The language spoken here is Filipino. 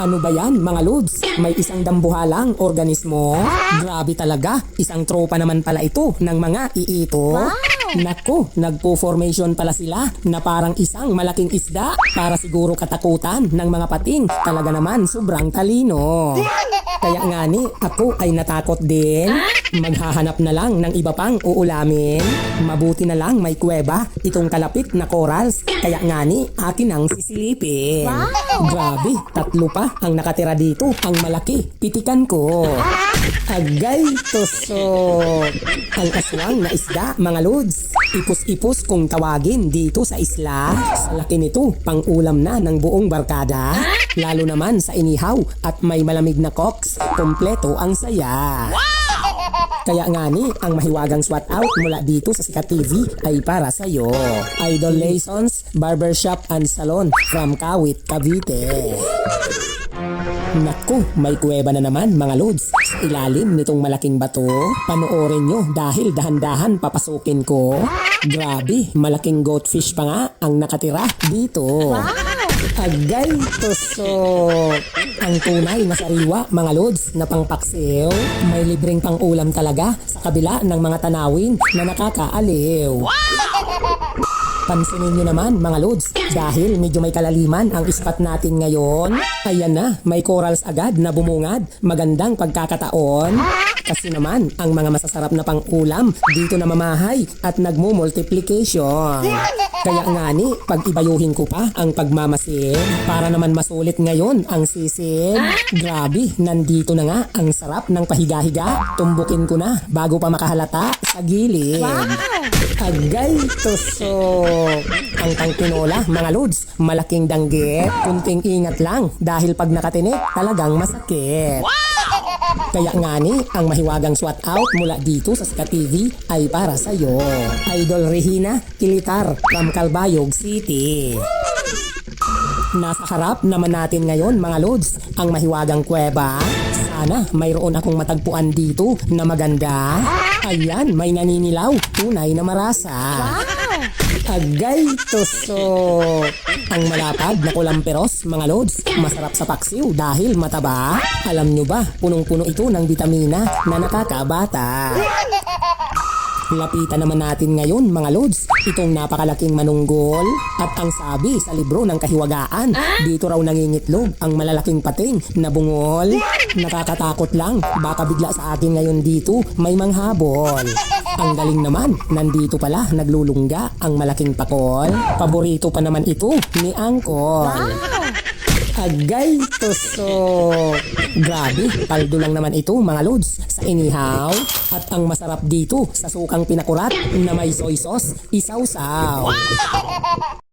Ano ba yan mga lods? May isang dambuhalang organismo? Grabe talaga, isang tropa naman pala ito ng mga iito. Nako, nagpo-formation pala sila na parang isang malaking isda para siguro katakutan ng mga pating. Talaga naman sobrang talino. Kaya nga ni, ako ay natakot din. Maghahanap na lang ng iba pang uulamin. Mabuti na lang may kuweba itong kalapit na corals. Kaya nga ni, akin ang sisilipin. Grabe, 3 pa ang nakatira dito. Ang malaki, pitikan ko. Agay, tusok. Ang aswang na isda, mga lods. Ipus-ipus kung tawagin dito sa isla. Sa laki nito, pang-ulam na ng buong barkada. Lalo naman sa inihaw at may malamig na koks. Kompleto ang saya. Kaya nga ni, ang mahiwagang SWAT out mula dito sa Sikat TV ay para sa iyo. Idol Lessons, Barbershop and Salon from Kawit, Cavite. Naku, may kuweba na naman mga lods. Sa ilalim nitong malaking bato, panoorin nyo dahil dahan-dahan papasukin ko. Grabe, malaking goatfish pa nga ang nakatira dito. Agay, tusok. Ang tunay na sariwa mga lods na pangpaksiw. May libreng pang-ulam talaga sa kabila ng mga tanawin na nakakaaliw. Pansinin nyo naman mga lods, dahil medyo may kalaliman ang spot natin ngayon. Ayan na, may corals agad na bumungad. Magandang pagkakataon. Kasi naman, ang mga masasarap na pang-ulam dito na mamahay at nagmo-multiplication. Kaya nga ni, pag-ibayuhin ko pa ang pagmamasid para naman masulit ngayon ang sisid. Grabe, nandito na nga ang sarap ng pahiga-higa. Tumbukin ko na bago pa makahalata sa gilid. Agay, tusok. Ang tangtinola, mga lods, malaking danggit. Kunting ingat lang dahil pag nakatinik, talagang masakit. Kaya nga ni, ang mahiwagang SWAT out mula dito sa Sikat TV ay para sa iyo. Idol Regina Kilitar from Calbayog City. Nasa harap naman natin ngayon mga lods, ang mahiwagang kuweba. Sana mayroon akong matagpuan dito na maganda. Ayan, may naninilaw, tunay na marasa. Agay, tusok. Ang malapad na kulamperos, mga lods, masarap sa paksiw dahil mataba. Alam nyo ba, punong-puno ito ng vitamina na nakakabata. Lapitan naman natin ngayon mga lods, itong napakalaking manunggol. At ang sabi sa libro ng kahiwagaan, dito raw nangingitlog ang malalaking pating na bungol. Nakakatakot lang, baka bigla sa akin ngayon dito may manghabol. Ang galing naman, nandito pala naglulungga ang malaking pakol. Paborito pa naman ito ni Angkol. Agay, tusok. Grabe, paldo lang naman ito mga lods sa inihaw. At ang masarap dito sa sukang pinakurat na may soy sauce, isaw-saw.